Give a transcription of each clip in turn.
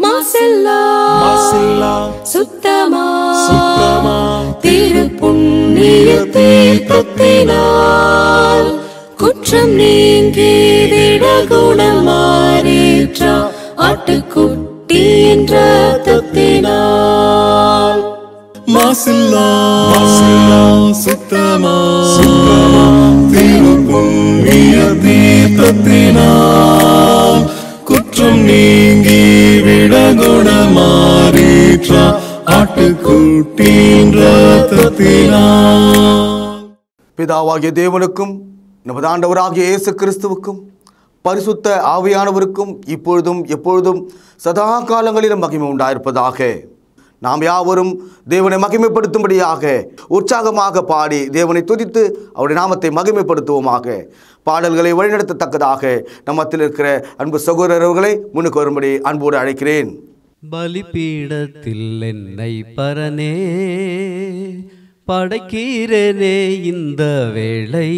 மாசில்லா சுத்தமா திருப்புண்ணிய தீர்த்தத்தினால் குற்றம் நீங்கி விடகுணம் மாறேற்ற ஆட்டுக்குட்டியின் இரத்தத்தினால் மாசில்லா சுத்தமா திருப்புண்ணிய தீர்த்தத்தினால் குற்றம் நீங்கி விடகுணமாறேற்ற ஆட்டுக்குட்டியின் இரத்தத்தினால். பிதாவாகிய தேவனுக்கும் நமது ஆண்டவராகிய இயேசு கிறிஸ்துவுக்கும் பரிசுத்த ஆவியானவருக்கும் இப்பொழுதும் எப்பொழுதும் சதா காலங்களிலும் மகிமை உண்டாயிருப்பதாக. நாம் யாவரும் தேவனை மகிமைப்படுத்தும்படியாக உற்சாகமாக பாடி தேவனை துதித்து அவருடைய நாமத்தை மகிமைப்படுத்துவோமாக. பாடல்களை வழிநடத்தத்தக்கதாக நம்மத்தில் இருக்கிற அன்பு சகோதரர்களை முன்னுக்கு வரும்படி அன்போடு அழைக்கிறேன். பலிபீடத்தில் என்னை பரனே படைக்கிறேனே இந்த வேளை,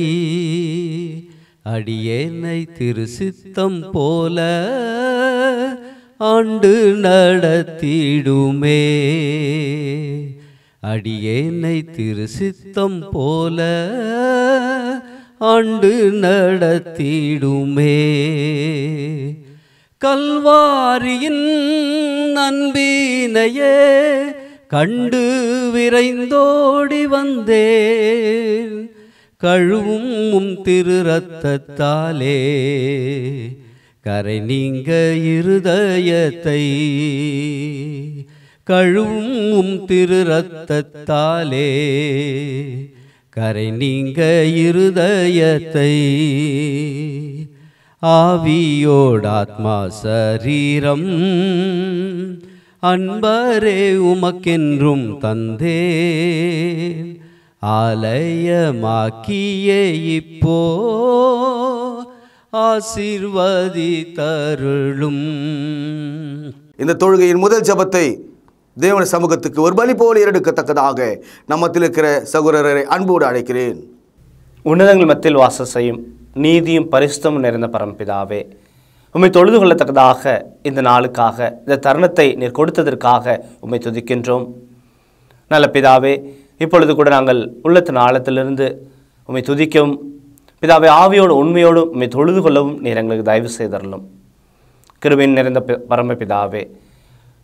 அடியேனை திருசித்தம் போல ஆண்டு நடத்திடுமே. அடியேனை திருசித்தம் போல ஆண்டு நடத்திடுமே. கல்வாரியின் அன்பினையே கண்டு விரைந்தோடி வந்தேன், கழுவும் திரு ரத்தத்தாலே கரை நீங்க இருதயத்தை. கழுவும் திரு ரத்தத்தாலே கரை நீங்க இருதயத்தை. ஆவியோடாத்மா சரீரம் அன்பரே உமக்கென்றும் தந்தேன், ஆலயமாக்கியே இப்போ ஆசீர்வதித்தருளும். இந்த தொழுகையின் முதல் ஜெபத்தை தேவன சமூகத்துக்கு ஒரு பலி போல எடுக்கத்தக்கதாக நம்மத்தில் இருக்கிற சகோதரரை அன்போடு அழைக்கிறேன். உன்னதங்கள் மத்தியில் வாசம் செய்யும் நீதியும் பரிசுத்தமும் நிறைந்த பரம்பிதாவே, உம்மை தொழுது கொள்ளத்தக்கதாக இந்த நாளுக்காக, இந்த தருணத்தை நீர் கொடுத்ததற்காக உம்மை துதிக்கின்றோம். நல்ல பிதாவே, இப்பொழுது கூட நாங்கள் உள்ளத்தின் ஆழத்திலிருந்து உம்மை துதிக்கவும் பிதாவே, ஆவியோடு உண்மையோடும் உம்மை தொழுது கொள்ளவும் நீர் எங்களுக்கு தயவு செய்தரலும். கிருபையின் நிறைந்த பரமபிதாவே,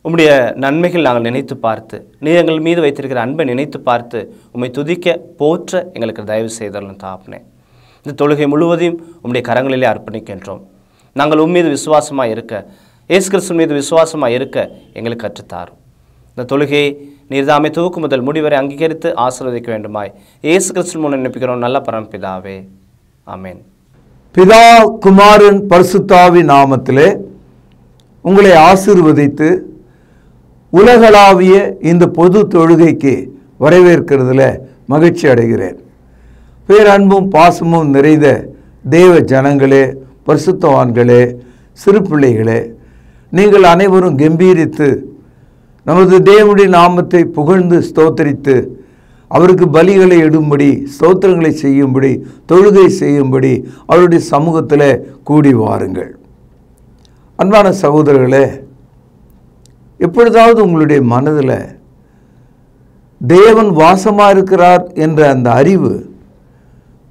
உம்முடைய நன்மைகள் நாங்கள் நினைத்து பார்த்து, நீர் எங்கள் மீது வைத்திருக்கிற அன்பை நினைத்து பார்த்து உம்மை துதிக்க போற்ற எங்களுக்கு தயவு செய்தரலும் தாப்பனே. இந்த தொழுகை முழுவதையும் உம்முடைய கரங்களிலே அர்ப்பணிக்கின்றோம். நாங்கள் உம்மீது விசுவாசமாக இருக்க, இயேசு கிறிஸ்து மீது விசுவாசமாக இருக்க எங்களுக்கு கற்றுத்தாரும். இந்த தொழுகையை நீர்தாமே துவக்கு முதல் முடிவரை அங்கீகரித்து ஆசீர்வதிக்க வேண்டுமாய் இயேசு கிறிஸ்து மூலம் நினைப்பிக்கிறோம் நல்ல பரமபிதாவே, ஆமென். பிதா குமாரன் பரிசுத்தாவி நாமத்திலே உங்களை ஆசீர்வதித்து உலகளாவிய இந்த பொது தொழுகைக்கு வரவேற்கிறதுல மகிழ்ச்சி அடைகிறேன். பேரன்பும் பாசமும் நிறைந்த தேவ ஜனங்களே, பரிசுத்தவான்களே, சிறு பிள்ளைகளே, நீங்கள் அனைவரும் கம்பீரித்து நமது தேவனுடைய நாமத்தை புகழ்ந்து ஸ்தோத்தரித்து அவருக்கு பலிகளை இடும்படி, ஸ்தோத்திரங்களை செய்யும்படி, தொழுகை செய்யும்படி அவருடைய சமூகத்தில் கூடி வாருங்கள். அன்பான சகோதரர்களே, எப்பொழுதாவது உங்களுடைய மனதில் தேவன் வாசமாக இருக்கிறார் என்ற அந்த அறிவு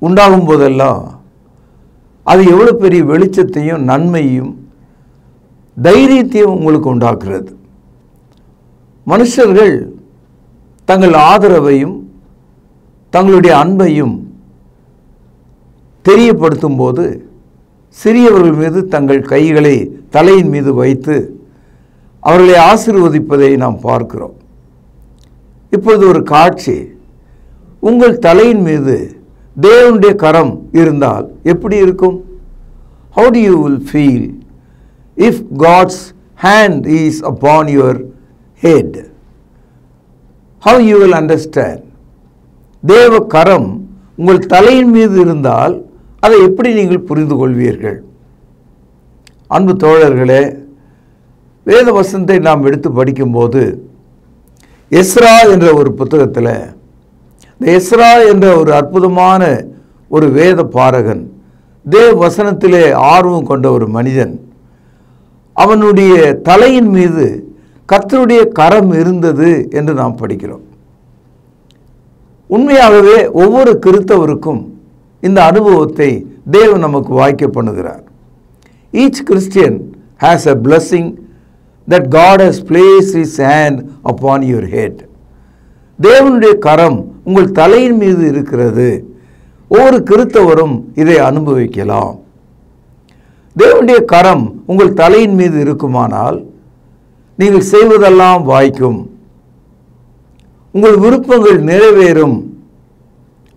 உண்டாகும் போதெல்லாம் அது எவ்வளோ பெரிய வெளிச்சத்தையும் நன்மையும் தைரியத்தையும் உங்களுக்கு உண்டாக்குறது. மனுஷர்கள் தங்கள் ஆதரவையும் தங்களுடைய அன்பையும் தெரியப்படுத்தும் போது சிறியவர்கள் மீது தங்கள் கைகளை தலையின் மீது வைத்து அவர்களை ஆசீர்வதிப்பதை நாம் பார்க்கிறோம். இப்பொழுது ஒரு காட்சி, உங்கள் தலையின் மீது தேவனுடைய கரம் இருந்தால் எப்படி இருக்கும்? How do you will feel if God's hand is upon your head? How you will understand? தேவ கரம் உங்கள் தலையின் மீது இருந்தால் அதை எப்படி நீங்கள் புரிந்து கொள்வீர்கள்? அன்பு தோழர்களே, வேத வசனத்தை நாம் எடுத்து படிக்கும்போது எஸ்ரா என்ற ஒரு புத்தகத்தில், இந்த எஸ்ரா என்ற ஒரு அற்புதமான ஒரு வேத பாரகன், தேவ வசனத்திலே ஆர்வம் கொண்ட ஒரு மனிதன், அவனுடைய தலையின் மீது கர்த்தருடைய கரம் இருந்தது என்று நாம் படிக்கிறோம். உண்மையாகவே ஒவ்வொரு கிறிஸ்தவருக்கும் இந்த அனுபவத்தை தேவன் நமக்கு வாய்க்க பண்ணுகிறார். Each Christian has a blessing that God has placed his hand upon your head. தேவனுடைய கரம் உங்கள் தலையின் மீது இருக்கிறது. ஒவ்வொரு கிறிஸ்தவரும் இதை அனுபவிக்கலாம். தேவனுடைய கரம் உங்கள் தலையின் மீது இருக்குமானால் நீங்கள் செய்வதெல்லாம் வாய்க்கும். உங்கள் விருப்பங்கள் நிறைவேறும்.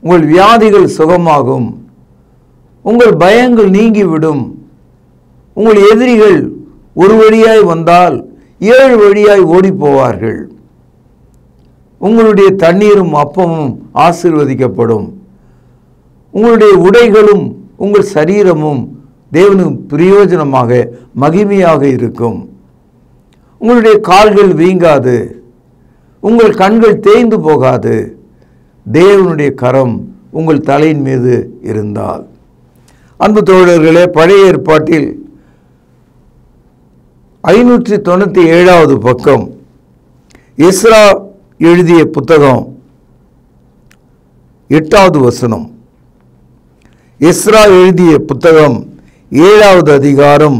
உங்கள் வியாதிகள் சுகமாகும். உங்கள் பயங்கள் நீங்கிவிடும். உங்கள் எதிரிகள் ஒரு வழியாய் வந்தால் 7 வழியாய் ஓடி போவார்கள். உங்களுடைய தண்ணீரும் அப்பமும் ஆசீர்வதிக்கப்படும். உங்களுடைய உடைகளும் உங்கள் சரீரமும் தேவனுக்கு பிரயோஜனமாக மகிமையாக இருக்கும். உங்களுடைய கால்கள் வீங்காது. உங்கள் கண்கள் தேய்ந்து போகாது. தேவனுடைய கரம் உங்கள் தலையின் மீது இருந்தால். அன்பு தோழர்களே, பழைய ஏற்பாட்டில் 597வது பக்கம் எஸ்ரா எழுதிய புத்தகம் 8வது வசனம். எஸ்ரா எழுதிய புத்தகம் 7வது அதிகாரம்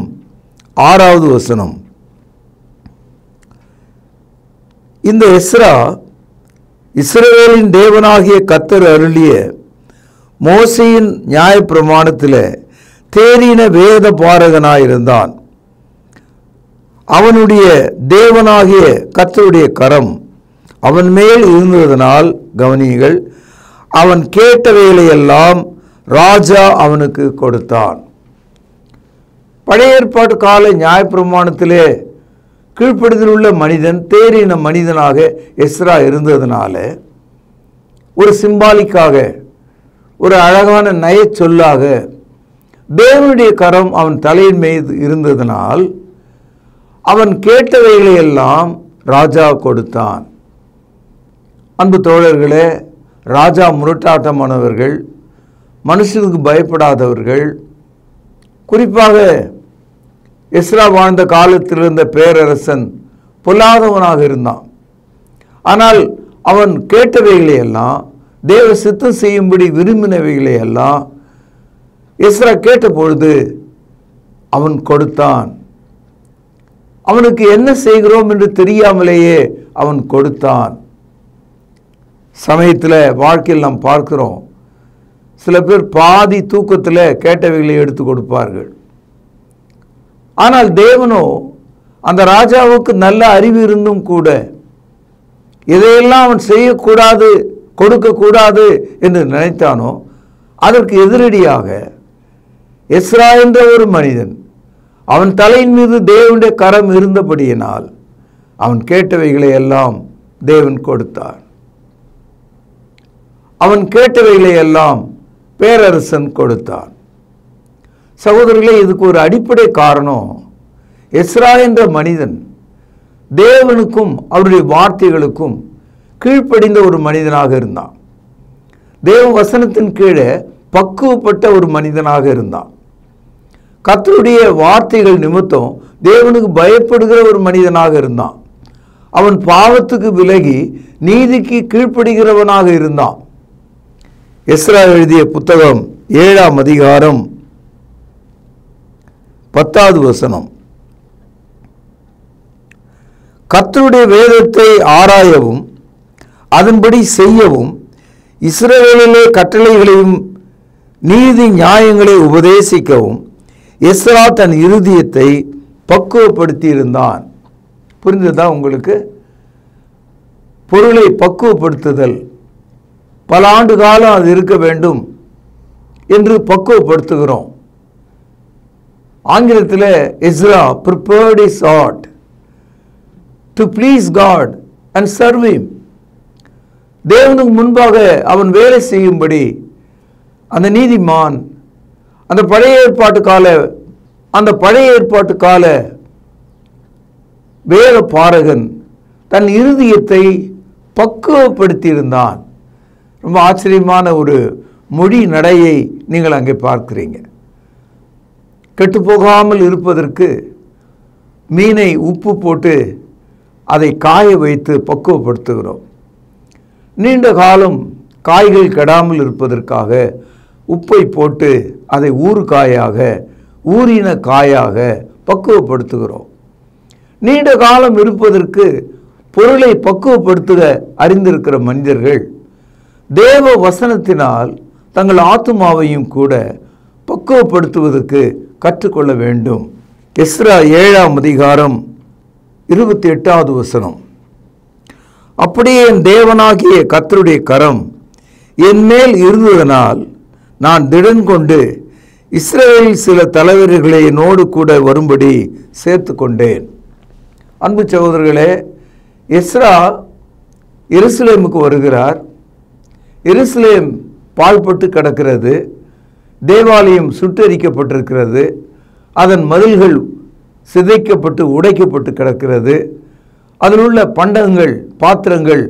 6வது வசனம். இந்த எஸ்ரா இஸ்ரவேலின் தேவனாகிய கர்த்தர் அருளிய மோசேயின் நியாயப்பிரமாணத்தில் தேறின வேத பாரகனாயிருந்தான். அவனுடைய தேவனாகிய கர்த்தருடைய கரம் அவன் மேல் இருந்ததனால், கவனியுங்கள், அவன் கேட்டவைகளையெல்லாம் ராஜா அவனுக்கு கொடுத்தான். பழைய ஏற்பாட்டு கால நியாயப்பிரமாணத்திலே கீழ்ப்படுதல் உள்ள மனிதன் தேறின மனிதனாக எஸ்ரா இருந்ததுனால ஒரு சிம்பாலிக்காக, ஒரு அழகான நயச் சொல்லாக தேவனுடைய கரம் அவன் தலையின் மீது இருந்ததனால் அவன் கேட்டவைகளையெல்லாம் ராஜா கொடுத்தான். அன்பு தோழர்களே, ராஜா முரட்டாட்டமானவர்கள், மனுஷனுக்கு பயப்படாதவர்கள். குறிப்பாக எஸ்ரா வாழ்ந்த காலத்தில் இருந்த பேரரசன் பொல்லாதவனாக இருந்தான். ஆனால் அவன் கேட்டவைகளையெல்லாம், தேவ சித்தம் செய்யும்படி விரும்பினவைகளையெல்லாம் எஸ்ரா கேட்ட பொழுது அவன் கொடுத்தான். அவனுக்கு என்ன செய்கிறோம் என்று தெரியாமலேயே அவன் கொடுத்தான். சமயத்தில் வாழ்க்கையில் நாம் பார்க்கிறோம், சில பேர் பாதி தூக்கத்தில் கேட்டவைகளை எடுத்து கொடுப்பார்கள். ஆனால் தேவனோ அந்த ராஜாவுக்கு நல்ல அறிவு இருந்தும் கூட எதையெல்லாம் அவன் செய்யக்கூடாது, கொடுக்கக்கூடாது என்று நினைத்தானோ அதற்கு எதிரடியாக எஸ்ரா என்ற ஒரு மனிதன், அவன் தலையின் மீது தேவனுடைய கரம் இருந்தபடியினால் அவன் கேட்டவைகளை எல்லாம் தேவன் கொடுத்தார். அவன் கேட்டவைகளை எல்லாம் பேரரசன் கொடுத்தான். சகோதரர்களே, இதுக்கு ஒரு அடிப்படை காரணம், எஸ்ரா என்ற மனிதன் தேவனுக்கும் அவருடைய வார்த்தைகளுக்கும் கீழ்ப்படிந்த ஒரு மனிதனாக இருந்தான். தேவ வசனத்தின் கீழே பக்குவப்பட்ட ஒரு மனிதனாக இருந்தான். கர்த்தருடைய வார்த்தைகள் நிமித்தம் தேவனுக்கு பயப்படுகிற ஒரு மனிதனாக இருந்தான். அவன் பாவத்துக்கு விலகி நீதிக்கு கீழ்ப்படுகிறவனாக இருந்தான். எஸ்ரா எழுதிய புத்தகம் 7ஆம் அதிகாரம் 10வது வசனம். கர்த்தருடைய வேதத்தை ஆராயவும் அதன்படி செய்யவும் இஸ்ரவேலிலே கட்டளைகளையும் நீதி நியாயங்களை உபதேசிக்கவும் எஸ்ரா தன் இருதயத்தை பக்குவப்படுத்தி இருந்தான். புரிந்ததா உங்களுக்கு? பொருளை பக்குவப்படுத்துதல், பல ஆண்டு காலம் அது இருக்க வேண்டும் என்று பக்குவப்படுத்துகிறோம். ஆங்கிலத்தில் Ezra prepared his heart to please God and serve him. தேவனுக்கு முன்பாக அவன் வேலை செய்யும்படி அந்த நீதிமான், அந்த பழைய ஏற்பாட்டு கால வேத பாரகன் தன் இருதயத்தை பக்குவப்படுத்தியிருந்தான். ரொம்ப ஆச்சரியமான ஒரு மொழி நடையை நீங்கள் அங்கே பார்க்கிறீங்க. கெட்டுப்போகாமல் இருப்பதற்கு மீனை உப்பு போட்டு அதை காய வைத்து பக்குவப்படுத்துகிறோம். நீண்ட காலம் காய்கள் கெடாமல் இருப்பதற்காக உப்பை போட்டு அதை ஊறுகாயாக ஊறின காயாக பக்குவப்படுத்துகிறோம். நீண்ட காலம் இருப்பதற்கு பொருளை பக்குவப்படுத்துக அறிந்திருக்கிற மனிதர்கள் தேவ வசனத்தினால் தங்கள் ஆத்துமாவையும் கூட பக்குவப்படுத்துவதற்கு கற்றுக்கொள்ள வேண்டும். எஸ்ரா 7ஆம் அதிகாரம் 28வது வசனம். அப்படியே என் தேவனாகிய கர்த்தருடைய கரம் என் மேல் இருந்ததனால் நான் திடன் கொண்டு இஸ்ரவேலில் சில தலைவர்களை என்னோடு கூட வரும்படி சேர்த்து கொண்டேன். அன்பு சகோதரர்களே, எஸ்ரா எருசலேமுக்கு வருகிறார். எருசலேம் பாழ்பட்டு கிடக்கிறது. தேவாலயம் சுட்டெரிக்கப்பட்டிருக்கிறது. அதன் மதில்கள் சிதைக்கப்பட்டு உடைக்கப்பட்டு கிடக்கிறது. அதில் உள்ள பண்டங்கள் பாத்திரங்கள்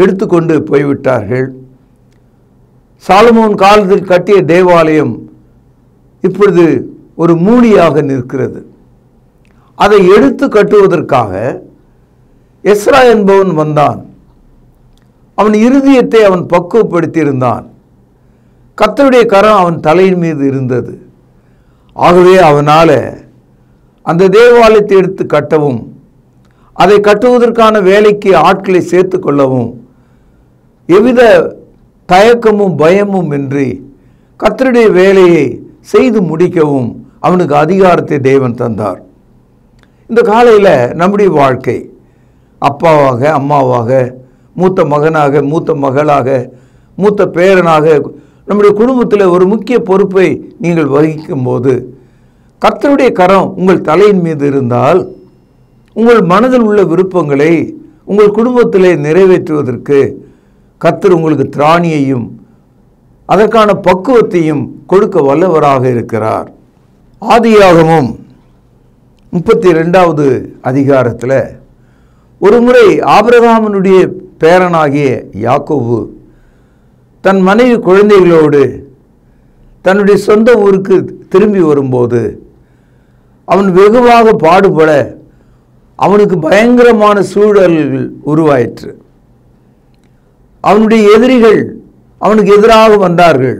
எடுத்துக்கொண்டு போய்விட்டார்கள். சாலமோன் காலத்தில் கட்டிய தேவாலயம் இப்பொழுது ஒரு மூடியாக நிற்கிறது. அதை எடுத்து கட்டுவதற்காக எஸ்ரா என்பவன் வந்தான். அவன் இருதயத்தை அவன் பக்குவப்படுத்தியிருந்தான். கர்த்தருடைய கரம் அவன் தலையின் மீது இருந்தது. ஆகவே அவனால் அந்த தேவாலயத்தை எடுத்து கட்டவும் அதை கட்டுவதற்கான வேலைக்கு ஆட்களை சேர்த்து கொள்ளவும் எவ்வித தயக்கமும் பயமும் இன்றி கர்த்தருடைய வேலையை செய்து முடிக்கவும் அவனுக்கு அதிகாரத்தை தேவன் தந்தார். இந்த காலையில் நம்முடைய வாழ்க்கை அப்பாவாக அம்மாவாக மூத்த மகனாக மூத்த மகளாக மூத்த பேரனாக நம்முடைய குடும்பத்தில் ஒரு முக்கிய பொறுப்பை நீங்கள் வகிக்கும்போது கர்த்தருடைய கரம் உங்கள் தலையின் மீது இருந்தால் உங்கள் மனதில் உள்ள விருப்பங்களை உங்கள் குடும்பத்திலே நிறைவேற்றுவதற்கு கர்த்தர் உங்களுக்கு திராணியையும் அதற்கான பக்குவத்தையும் கொடுக்க வல்லவராக இருக்கிறார். ஆதியாகமம் 32வது அதிகாரத்தில் ஒரு முறை ஆபிரகாமினுடைய பேரனாகிய யாக்கோபு தன் மனைவி குழந்தைகளோடு தன்னுடைய சொந்த ஊருக்கு திரும்பி வரும்போது அவன் வெகுவாக பாடுபட அவனுக்கு பயங்கரமான சூழல்கள் உருவாயிற்று. அவனுடைய எதிரிகள் அவனுக்கு எதிராக வந்தார்கள்.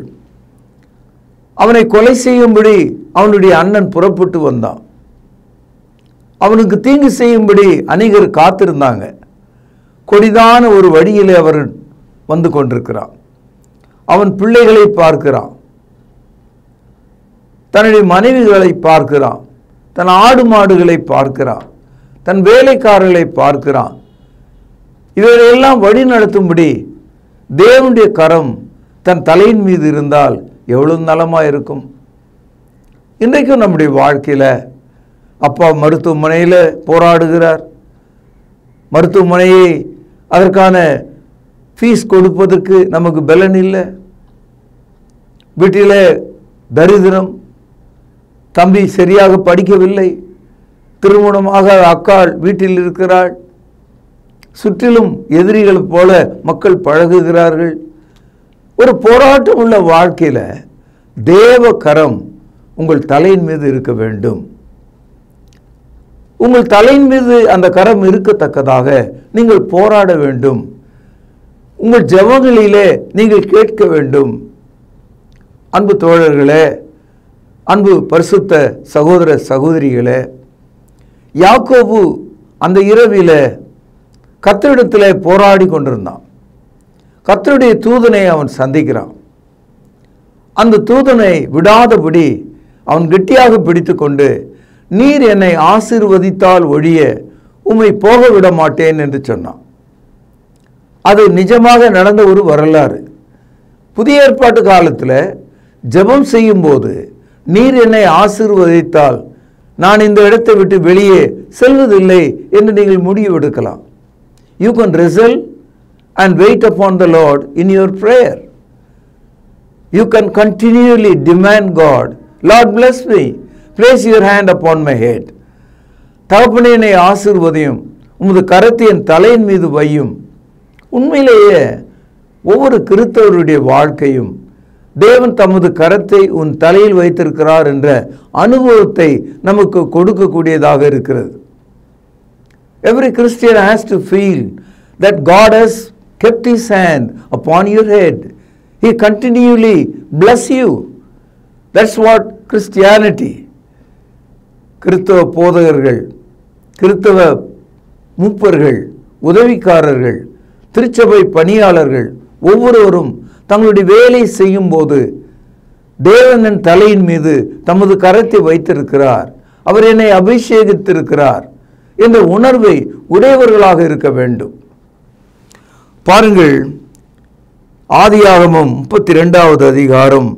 அவனை கொலை செய்யும்படி அவனுடைய அண்ணன் புறப்பட்டு வந்தான். அவனுக்கு தீங்கு செய்யும்படி அநேகர் காத்திருந்தாங்க. கொடிதான ஒரு வழியிலே அவர் வந்து கொண்டிருக்கிறான். அவன் பிள்ளைகளை பார்க்கிறான், தன்னுடைய மனைவிகளை பார்க்கிறான், தன் ஆடு மாடுகளை பார்க்கிறான், தன் வேலைக்காரர்களை பார்க்கிறான். இவரையெல்லாம் வழி நடத்தும்படி தேவனுடைய கரம் தன் தலையின் மீது இருந்தால் எவ்வளவு நலமாக இருக்கும். இன்றைக்கும் நம்முடைய வாழ்க்கையில் அப்பா மருத்துவமனையில் போராடுகிறார். மருத்துவமனையை அதற்கான ஃபீஸ் கொடுப்பதற்கு நமக்கு பலன் இல்லை. வீட்டில் தரித்திரம், தம்பி சரியாக படிக்கவில்லை, திருமணமாக அக்காள் வீட்டில் இருக்கிறாள், சுற்றிலும் எதிரிகள் போல மக்கள் பழகுகிறார்கள். ஒரு போராட்டம் உள்ள வாழ்க்கையில் தேவ கரம் உங்கள் தலையின் மீது இருக்க வேண்டும். உங்கள் தலையின் மீது அந்த கரம் இருக்கத்தக்கதாக நீங்கள் போராட வேண்டும். உங்கள் ஜெபங்களிலே நீங்கள் கேட்க வேண்டும். அன்பு தோழர்களே, அன்பு பரிசுத்த சகோதர சகோதரிகளே, யாக்கோபு அந்த இரவில கர்த்தரிடத்தில் போராடி கொண்டிருந்தான். கர்த்தருடைய தூதனை அவன் சந்திக்கிறான். அந்த தூதனை விடாதபடி அவன் கெட்டியாக பிடித்து கொண்டு, நீர் என்னை ஆசீர்வதித்தால் ஒழிய உம்மை போக விட மாட்டேன் என்று சொன்னான். அது நிஜமாக நடந்த ஒரு வரலாறு. புதிய ஏற்பாட்டு காலத்தில் ஜெபம் செய்யும்போது நீர் என்னை ஆசீர்வதித்தால் நான் இந்த இடத்தை விட்டு வெளியே செல்வதில்லை என்று நீங்கள் முடிவெடுக்கலாம். You can wrestle and wait upon the Lord in your prayer. You can continually demand God, Lord bless me, place your hand upon my head. தகப்பனே என்னை ஆசீர்வதியும், உமது கரத்தை என் தலையின் மீது வையும். உண்மையிலேயே ஒவ்வொரு கிறிஸ்தவருடைய வாழ்க்கையும் தேவன் தமது கரத்தை உன் தலையில் வைத்திருக்கிறார் என்ற அனுபவத்தை நமக்கு கொடுக்கக்கூடியதாக இருக்கிறது. Every Christian has to feel that God has kept his hand upon your head. He continually bless you. That's what Christianity. கிறிஸ்தவ போதகர்கள், கிறிஸ்தவ மூப்பர்கள், உதவிக்காரர்கள், திருச்சபை பணியாளர்கள் ஒவ்வொருவரும் தங்களுடைய வேலை செய்யும் போது தேவனின் தலையின் மீது தமது கரத்தை வைத்திருக்கிறார், அவர் என்னை அபிஷேகித்திருக்கிறார் என்ற உணர்வை உடையவர்களாக இருக்க வேண்டும். பாருங்கள், ஆதியாகமம் 32வது அதிகாரம்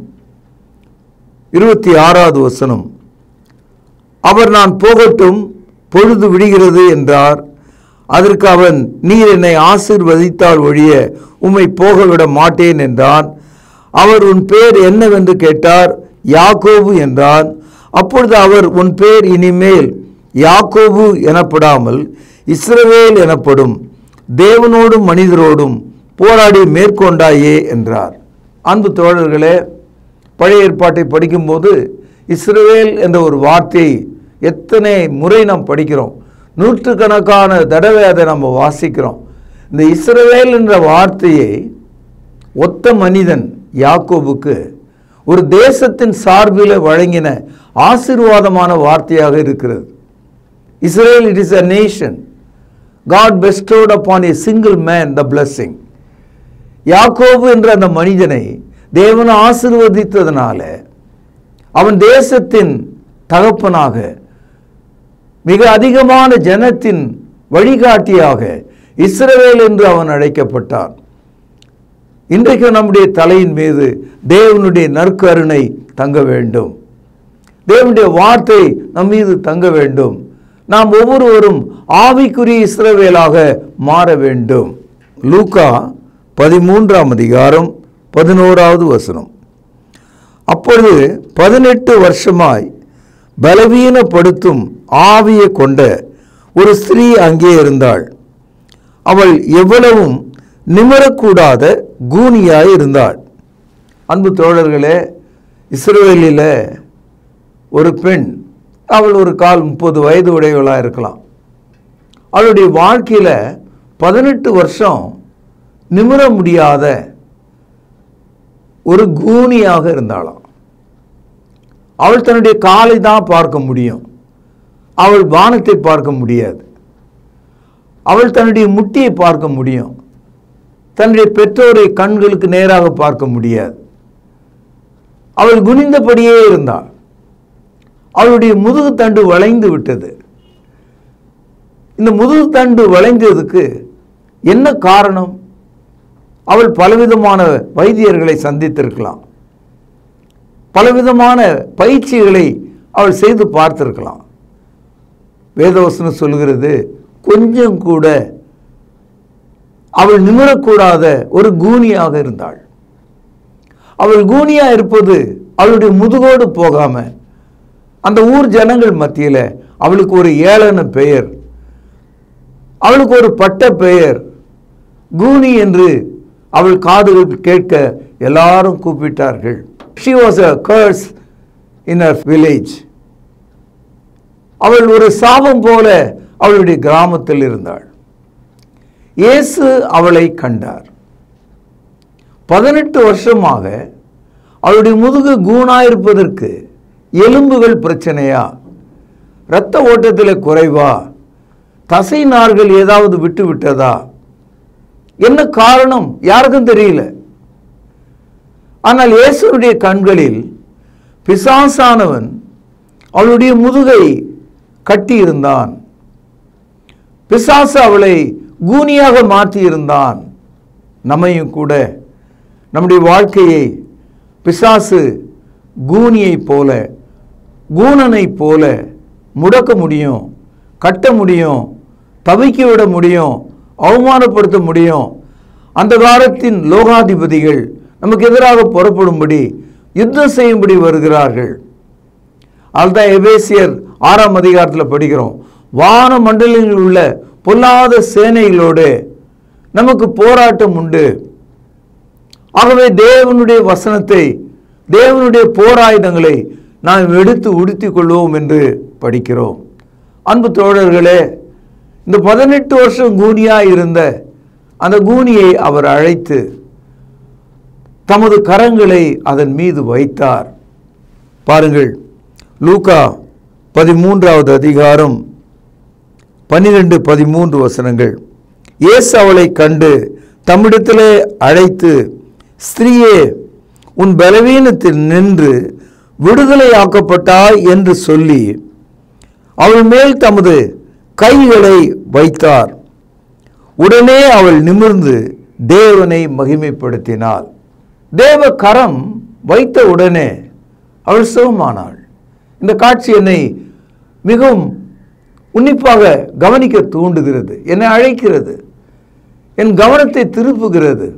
26வது வசனம். அவர் நான் போகட்டும், பொழுது விடுகிறது என்றார். அதற்கு அவன், நீர் என்னை ஆசீர்வதித்தால் ஒழிய உம்மை போக விட மாட்டேன் என்றான். அவர், உன் பேர் என்னவென்று கேட்டார். யாக்கோபு என்றான். அப்பொழுது அவர், உன் பேர் இனிமேல் யாக்கோபு எனப்படாமல் இஸ்ரவேல் எனப்படும், தேவனோடும் மனிதரோடும் போராடி மேற்கொண்டாயே என்றார். அன்பு தோழர்களே, பழைய ஏற்பாட்டை படிக்கும்போது இஸ்ரவேல் என்ற ஒரு வார்த்தையை எத்தனை முறை நாம் படிக்கிறோம், நூற்றுக்கணக்கான தடவை அதை நம்ம வாசிக்கிறோம். இந்த இஸ்ரவேல் என்ற வார்த்தையை ஒத்த மனிதன் யாக்கோபுக்கு ஒரு தேசத்தின் சார்பில் வழங்கின ஆசீர்வாதமான வார்த்தையாக இருக்கிறது. Israel, it is a nation. God bestowed upon a single man the blessing. யாக்கோபு என்ற அந்த மனிதனை தேவன் ஆசீர்வதித்ததனால அவன் தேசத்தின் தகப்பனாக, மிக அதிகமான ஜனத்தின் வழிகாட்டியாக இஸ்ரவேல் என்று அவன் அழைக்கப்பட்டான். இன்றைக்கு நம்முடைய தலையின் மீது தேவனுடைய நற்கருணை தங்க வேண்டும், தேவனுடைய வார்த்தை நம் மீது தங்க வேண்டும். நாம் ஒவ்வொருவரும் ஆவிக்குரிய இஸ்ரவேலாக மாற வேண்டும். லூக்கா 13ஆம் அதிகாரம் 11வது வசனம். அப்பொழுது 18 வருஷமாய் பலவீனப்படுத்தும் ஆவியை கொண்ட ஒரு ஸ்திரீ அங்கே இருந்தாள். அவள் எவ்வளவும் நிமிரக்கூடாத கூனியாய் இருந்தாள். அன்பு தோழர்களே, இஸ்ரவேலில் ஒரு பெண், அவள் ஒரு கால் 30 வயது உடையவளாக இருக்கலாம். அவளுடைய வாழ்க்கையில் 18 வருஷம் நிமிர முடியாத ஒரு கூனியாக இருந்தாளாம். அவள் தன்னுடைய காலை தான் பார்க்க முடியும், அவள் வானத்தை பார்க்க முடியாது. அவள் தன்னுடைய முட்டியை பார்க்க முடியும், தன்னுடைய பெற்றோரை கண்களுக்கு நேராக பார்க்க முடியாது. அவள் குனிந்தபடியே இருந்தாள். அவளுடைய முதுகு தண்டு வளைந்து விட்டது. இந்த முதுகு தண்டு வளைந்ததுக்கு என்ன காரணம்? அவள் பலவிதமான வைத்தியர்களை சந்தித்திருக்கலாம், பலவிதமான பயிற்சிகளை அவள் செய்து பார்த்திருக்கலாம். வேதவசனம் சொல்கிறது, கொஞ்சம் கூட அவள் நிமிரக்கூடாத ஒரு கூனியாக இருந்தாள். அவள் கூனியா இருப்பது அவளுடைய முதுகோடு போகாம அந்த ஊர் ஜனங்கள் மத்தியில் அவளுக்கு ஒரு ஏளன பெயர், அவளுக்கு ஒரு பட்ட பெயர் கூனி என்று அவள் காதுகள் கேட்க எல்லாரும் கூப்பிட்டார்கள். She was a curse in her village. அவள் ஒரு சாபம் போல அவளுடைய கிராமத்தில் இருந்தாள். இயேசு அவளை கண்டார். 18 வருஷமாக அவளுடைய முதுகு கூனாயிருப்பதற்கு எலும்புகள் பிரச்சனையா, இரத்த ஓட்டத்தில் குறைவா, தசை நார்கள் ஏதாவது விட்டு விட்டதா, என்ன காரணம் யாருக்கும் தெரியல. ஆனால் இயேசுடைய கண்களில் பிசாசானவன் அவளுடைய முதுகை கட்டி இருந்தான். பிசாசு அவளை கூனியாக மாற்றி இருந்தான். நம்மையும் கூட நம்முடைய வாழ்க்கையை பிசாசு கூனியை போல, கூனனை போல முடக்க முடியும், கட்ட முடியும், தவிக்க விட முடியும், அவமானப்படுத்த முடியும். அந்த காலத்தின் லோகாதிபதிகள் நமக்கு எதிராக புறப்படும்படி யுத்தம் செய்யும்படி வருகிறார்கள். அதுதான் எபேசியர் 6ஆம் அதிகாரத்தில் படிக்கிறோம். வான மண்டலங்களில் உள்ள பொல்லாத சேனைகளோடு நமக்கு போராட்டம் உண்டு. ஆகவே தேவனுடைய வசனத்தை, தேவனுடைய போராயுதங்களை நாம் எடுத்து உடுத்திக் கொள்வோம் என்று படிக்கிறோம். அன்பு தோழர்களே, இந்த 18 வருஷம் கூனியாக இருந்த அந்த கூனியை அவர் அழைத்து தமது கரங்களை அதன் மீது வைத்தார். பாருங்கள், லூக்கா 13வது அதிகாரம் 12-13 வசனங்கள். இயேசு அவளை கண்டு தம்மிடத்திலே அழைத்து, ஸ்திரீயே, உன் பலவீனத்தில் நின்று விடுதலையாக்கப்பட்டாய் என்று சொல்லி அவள் மேல் தமது கைகளை வைத்தார். உடனே அவள் நிமிர்ந்து தேவனை மகிமைப்படுத்தினாள். தேவ கரம் வைத்த உடனே அவள் சுகமானாள். இந்த காட்சி என்னை மிகவும் உன்னிப்பாக கவனிக்க தூண்டுகிறது, என்னை அழைக்கிறது, என் கவனத்தை திருப்புகிறது.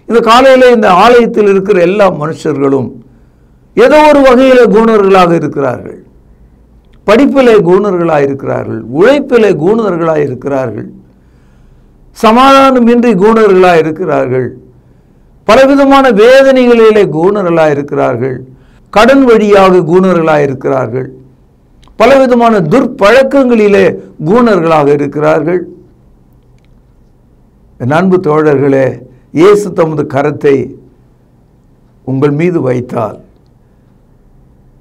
இந்த காலையில் இந்த ஆலயத்தில் இருக்கிற எல்லா மனுஷர்களும் ஏதோ ஒரு வகையில் குணர்களாக இருக்கிறார்கள். படிப்பிலே குணர்களாக இருக்கிறார்கள், உழைப்பிலே குணர்களாக இருக்கிறார்கள், சமாதானமின்றி குணர்களாக இருக்கிறார்கள், பலவிதமான வேதனைகளிலே குணர்களாக இருக்கிறார்கள், கடன் வழியாக குணர்களாக இருக்கிறார்கள், பலவிதமான துர்ப்பழக்கங்களிலே குணர்களாக இருக்கிறார்கள். என் அன்பு தோழர்களே, இயேசு தமது கரத்தை உங்கள் மீது வைத்தால்,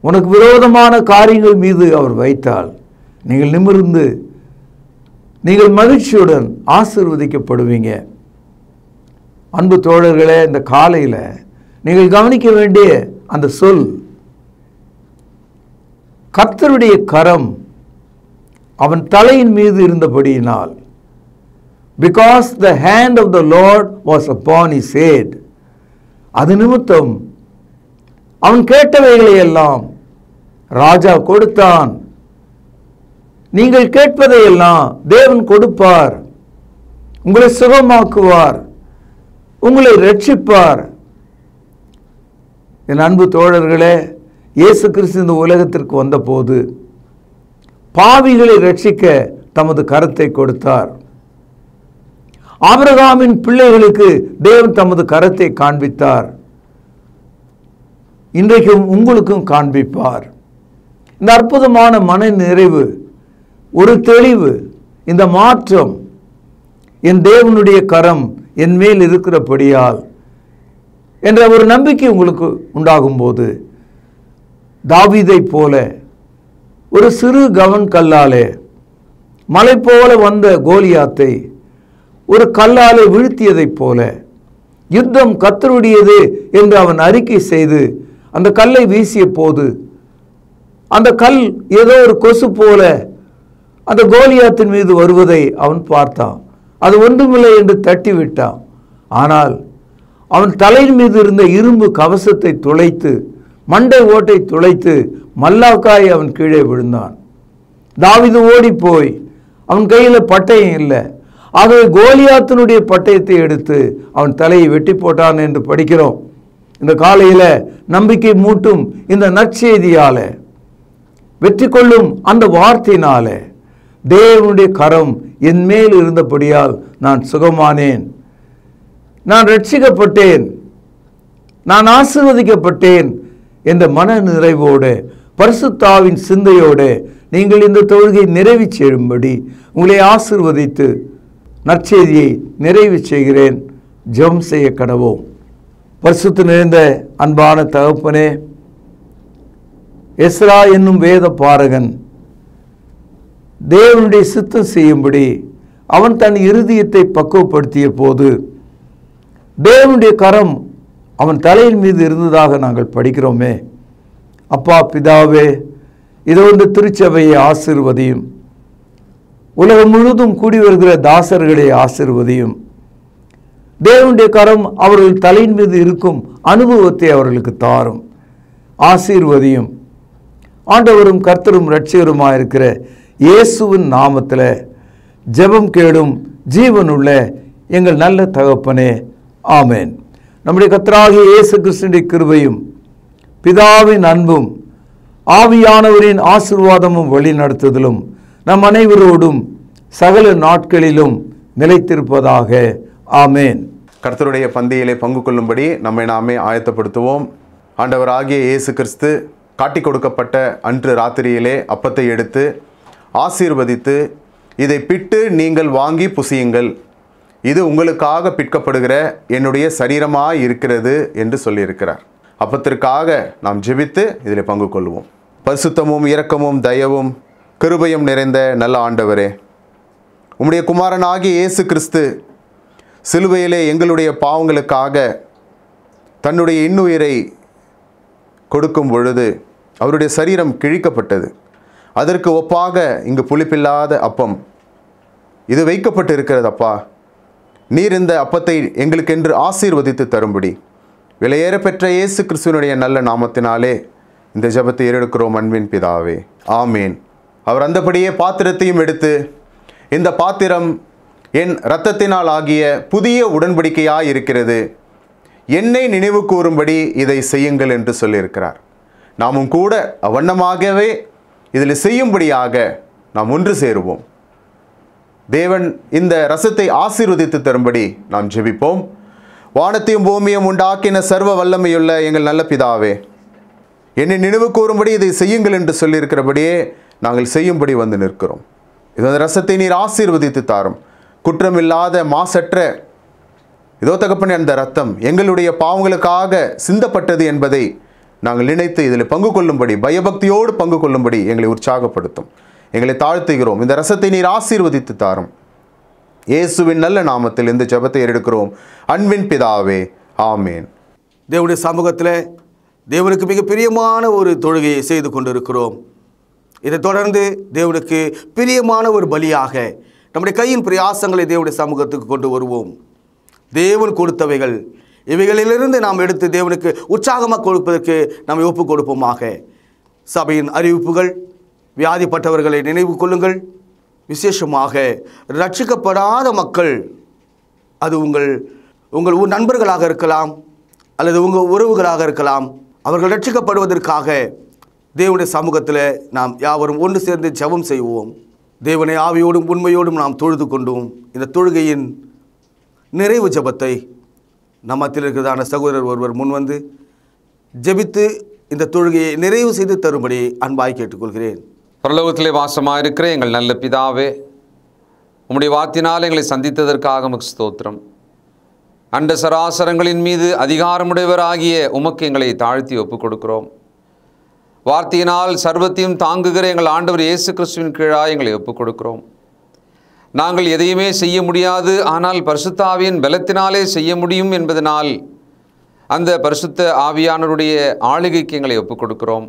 உனக்கு விரோதமான காரியங்கள் மீது அவர் வைத்தால், நீங்கள் நிமிர்ந்து நீங்கள் மகிழ்ச்சியுடன் ஆசீர்வதிக்கப்படுவீங்க. அன்பு தோழர்களே, இந்த காலையில் நீங்கள் கவனிக்க வேண்டிய அந்த சொல், கர்த்தருடைய கரம் அவன் தலையின் மீது இருந்தபடியினால், because the hand of the Lord was upon his head, அது நிமித்தம் அவன் கேட்டவைகளை எல்லாம் ராஜா கொடுத்தான். நீங்கள் கேட்பதையெல்லாம் தேவன் கொடுப்பார், உங்களை சுகமாக்குவார், உங்களை ரட்சிப்பார். என் அன்பு தோழர்களே, இயேசு கிறிஸ்து இந்த உலகத்திற்கு வந்தபோது பாவிகளை ரட்சிக்க தமது கரத்தை கொடுத்தார். ஆபிரகாமின் பிள்ளைகளுக்கு தேவன் தமது கரத்தை காண்பித்தார். இன்றைக்கும் உங்களுக்கும் காண்பிப்பார். இந்த அற்புதமான மன நிறைவு, ஒரு தெளிவு, இந்த மாற்றம், என் தேவனுடைய கரம் என் மேல் இருக்கிறபடியால் என்ற ஒரு நம்பிக்கை உங்களுக்கு உண்டாகும் போது, தாவீதை போல ஒரு சிறு கவன் கல்லாலே மலை போல வந்த கோலியாத்தை ஒரு கல்லாலே வீழ்த்தியதைப் போல, யுத்தம் கர்த்தருடையது என்று அவன் அறிக்கை செய்து அந்த கல்லை வீசிய போது, அந்த கல் ஏதோ ஒரு கொசு போல அந்த கோலியாத்தின் மீது வருவதை அவன் பார்த்தான். அது ஒன்றுமில்லை என்று தட்டிவிட்டான். ஆனால் அவன் தலையின் மீது இருந்த இரும்பு கவசத்தை துளைத்து, மண்டை ஓட்டை துளைத்து, மல்லாக்காய் அவன் கீழே விழுந்தான். தாவீது ஓடி போய், அவன் கையில் பட்டயம் இல்லை, ஆகவே கோலியாத்தினுடைய பட்டயத்தை எடுத்து அவன் தலையை வெட்டி போட்டான் என்று படிக்கிறோம். இந்த காலையில் நம்பிக்கை மூட்டும் இந்த நற்செய்தியால, வெற்றி கொள்ளும் அந்த வார்த்தையினால, தேவனுடைய கரம் என் மேல் இருந்தபடியால் நான் சுகமானேன், நான் ரட்சிக்கப்பட்டேன், நான் ஆசீர்வதிக்கப்பட்டேன் என்ற மன நிறைவோடு, பரிசுத்தாவின் சிந்தையோடு நீங்கள் இந்த தொழுகை நிறைவு செய்யும்படி உங்களை ஆசீர்வதித்து நற்செய்தியை நிறைவு செய்கிறேன். ஜெபம் செய்ய கடவோம். பரிசுத்த நிறைந்த அன்பான தகப்பனே, எஸ்ரா என்னும் வேத பாரகன் தேவனுடைய சித்தம் செய்யும்படி அவன் தன் இருதயத்தை பக்குவப்படுத்திய போது தேவனுடைய கரம் அவன் தலையின் மீது இருந்ததாக நாங்கள் படிக்கிறோமே. அப்பா பிதாவே, இதோ இந்த திருச்சபையை ஆசீர்வதியும், உலகம் முழுவதும் கூடி வருகிற தாசர்களை ஆசீர்வதியும். தேவனுடைய கரம் அவர்கள் தலையின் மீது இருக்கும் அனுபவத்தை அவர்களுக்கு தாரும், ஆசீர்வதியும். ஆண்டவரும் கர்த்தரும் இரட்சகருமாக இருக்கிற இயேசுவின் நாமத்தில் ஜெபம் கேடும் ஜீவனுள்ள எங்கள் நல்ல தகப்பனே, ஆமேன். நம்முடைய கர்த்தராகிய இயேசு கிறிஸ்துவின் கிருபையும் பிதாவின் அன்பும் ஆவியானவரின் ஆசீர்வாதமும் வழிநடத்துதலும் நம் அனைவரோடும் சகல நாட்களிலும் நிலைத்திருப்பதாக. ஆமேன். கர்த்தருடைய பந்தியிலே பங்கு கொள்ளும்படி நம்மை நாமே ஆயத்தப்படுத்துவோம். ஆண்டவராகிய இயேசு கிறிஸ்து காட்டி கொடுக்கப்பட்ட அன்று ராத்திரியிலே அப்பத்தை எடுத்து ஆசீர்வதித்து இதை பிட்டு நீங்கள் வாங்கி புசியுங்கள், இது உங்களுக்காக பிற்கப்படுகிற என்னுடைய சரீரமாய் இருக்கிறது என்று சொல்லியிருக்கிறார். அப்பத்திற்காக நாம் ஜெபித்து இதில் பங்கு கொள்வோம். பரிசுத்தமும் இரக்கமும் தயவும் கிருபையும் நிறைந்த நல்ல ஆண்டவரே, உம்முடைய குமாரனாகிய இயேசு கிறிஸ்து சிலுவையிலே எங்களுடைய பாவங்களுக்காக தன்னுடைய இன்னுயிரை கொடுக்கும் பொழுது அவருடைய சரீரம் கிழிக்கப்பட்டது. அதற்கு ஒப்பாக இங்கு புளிப்பில்லாத அப்பம் இது வைக்கப்பட்டு இருக்கிறது. அப்பா, நீர் இந்த அப்பத்தை எங்களுக்கென்று ஆசீர்வதித்து தரும்படி விலையேற பெற்ற இயேசு கிறிஸ்துவனுடைய நல்ல நாமத்தினாலே இந்த ஜெபத்தை ஏறெடுக்கிறோம் அன்பின் பிதாவே, ஆமேன். அவர் அந்தபடியே பாத்திரத்தையும் எடுத்து, இந்த பாத்திரம் என் இரத்தத்தினால் ஆகிய புதிய உடன்படிக்கையாய் இருக்கிறது, என்னை நினைவு கூறும்படி இதை செய்யுங்கள் என்று சொல்லியிருக்கிறார். நாமும் கூட அவ்வண்ணமாகவே இதில் செய்யும்படியாக நாம் ஒன்று சேருவோம். தேவன் இந்த ரசத்தை ஆசீர்வதித்து தரும்படி நாம் ஜெபிப்போம். வானத்தையும் பூமியும் உண்டாக்கின சர்வ வல்லமையுள்ள எங்கள் நல்ல பிதாவே, என்னை நினைவு கூறும்படி இதை செய்யுங்கள் என்று சொல்லியிருக்கிறபடியே நாங்கள் செய்யும்படி வந்து நிற்கிறோம். இந்த ரசத்தை நீர் ஆசீர்வதித்து தாரும். குற்றமில்லாத மாசற்ற இதோ தகப்பனே, அந்த ரத்தம் எங்களுடைய பாவங்களுக்காக சிந்தப்பட்டது என்பதை நாங்கள் நினைத்து இதில் பங்கு கொள்ளும்படி, பயபக்தியோடு பங்கு கொள்ளும்படி எங்களை உற்சாகப்படுத்தும். எங்களை தாழ்த்துகிறோம். இந்த ரசத்தை நீர் ஆசீர்வதித்து தாரும். இயேசுவின் நல்ல நாமத்தில் இந்த ஜெபத்தை எடுக்கிறோம் அன்பின் பிதாவே, ஆமேன். தேவனுடைய சமூகத்தில் தேவனுக்கு மிக பிரியமான ஒரு தொழுகையை செய்து கொண்டிருக்கிறோம். இதைத் தொடர்ந்து தேவனுக்கு பிரியமான ஒரு பலியாக நம்முடைய கையின் பிரயாசங்களை தேவனுடைய சமூகத்துக்கு கொண்டு வருவோம். தேவன் கொடுத்தவைகள் இவைகளிலிருந்து நாம் எடுத்து தேவனுக்கு உற்சாகமாக கொடுப்பதற்கு நாம் ஒப்புக் கொடுப்போமாக. சபையின் அறிவிப்புகள், வியாதிப்பட்டவர்களை நினைவு கொள்ளுங்கள். விசேஷமாக ரட்சிக்கப்படாத மக்கள், அது உங்கள் நண்பர்களாக இருக்கலாம் அல்லது உங்கள் உறவுகளாக இருக்கலாம், அவர்கள் ரட்சிக்கப்படுவதற்காக தேவனுடைய சமூகத்தில் நாம் யாவரும் ஒன்று சேர்ந்து ஜெபம் செய்வோம். தேவனை ஆவியோடும் உண்மையோடும் நாம் தொழுது கொண்டோம். இந்த தொழுகையின் நிறைவு ஜெபத்தை நம்மத்தில் இருக்கிறதான சகோதரர் ஒருவர் முன்வந்து ஜெபித்து இந்த தொழுகையை நிறைவு செய்து தரும்படி அன்பாய் கேட்டுக்கொள்கிறேன். பரலோகத்திலே வாசமாயிருக்கிற எங்கள் நல்ல பிதாவே, உம்முடைய வார்த்தையினால் எங்களை சந்தித்ததற்காக உமக்கு ஸ்தோத்திரம். அண்ட சராசரங்களின் மீது அதிகாரமுடையவராகிய உமக்கு எங்களை தாழ்த்தி ஒப்புக் கொடுக்கிறோம். வார்த்தையினால் சர்வத்தையும் தாங்குகிற எங்கள் ஆண்டவர் இயேசு கிறிஸ்துவின் கீழாக எங்களை ஒப்புக் கொடுக்கிறோம். நாங்கள் எதையுமே செய்ய முடியாது, ஆனால் பரிசுத்த ஆவியின் பலத்தினாலே செய்ய முடியும் என்பதனால் அந்த பரிசுத்த ஆவியானவருடைய ஆளுகைக்கு எங்களை ஒப்புக் கொடுக்கிறோம்.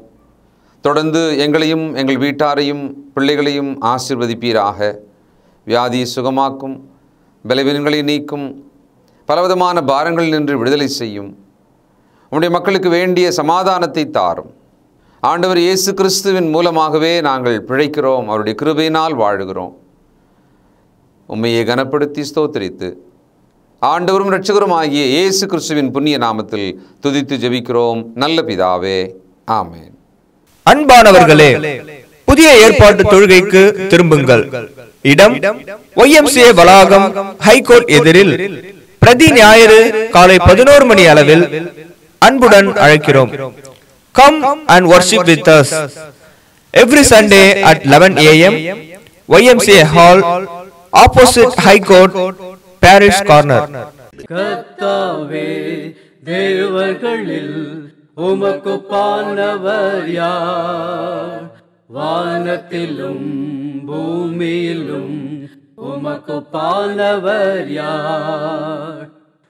தொடர்ந்து எங்களையும் எங்கள் வீட்டாரையும் பிள்ளைகளையும் ஆசீர்வதிப்பீராக. வியாதியை சுகமாக்கும், பலவீனங்களை நீக்கும், பலவிதமான பாரங்களில் நின்று விடுதலை செய்யும். உம்முடைய மக்களுக்கு வேண்டிய சமாதானத்தை தாரும். ஆண்டவர் இயேசு கிறிஸ்துவின் மூலமாகவே நாங்கள் பிழைக்கிறோம், அவருடைய கிருபையினால் வாழுகிறோம். உம்மையை கனப்படுத்தி ஸ்தோத்திரித்து ஆண்டவரும் இரட்சகரும் ஆகிய இயேசு கிறிஸ்துவின் புண்ணிய நாமத்தில் துதித்து ஜெபிக்கிறோம் நல்ல பிதாவே, ஆமென். அன்பானவர்களே, புதிய ஏற்பாட்டு தொழுகைக்கு திரும்புங்கள். இடம் YMCA வளாகம், ஹைகோர்ட் எதிரில், பிரதி ஞாயிறு காலை 11 மணி அளவில் அன்புடன் அழைக்கிறோம். Come and worship with us every Sunday at 11 AM, YMCA Hall, opposite High Court, Parish Corner. கர்த்தாவே, தேவர்களில் உமக்குப்பானவர் யார்? வானத்திலும் பூமியிலும் உமக்குப்பானவர் யார்?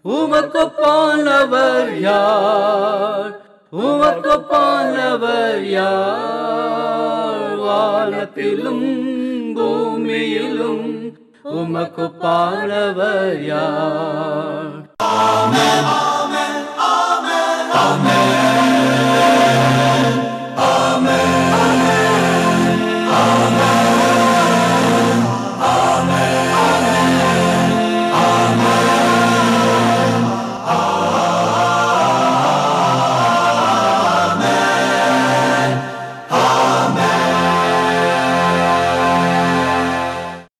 உமக்குப்பானவர் யார்? உமக்குப்பானவர் யார்? வானத்திலும் பூமியிலும் உமக்குப்பானவர் யார்?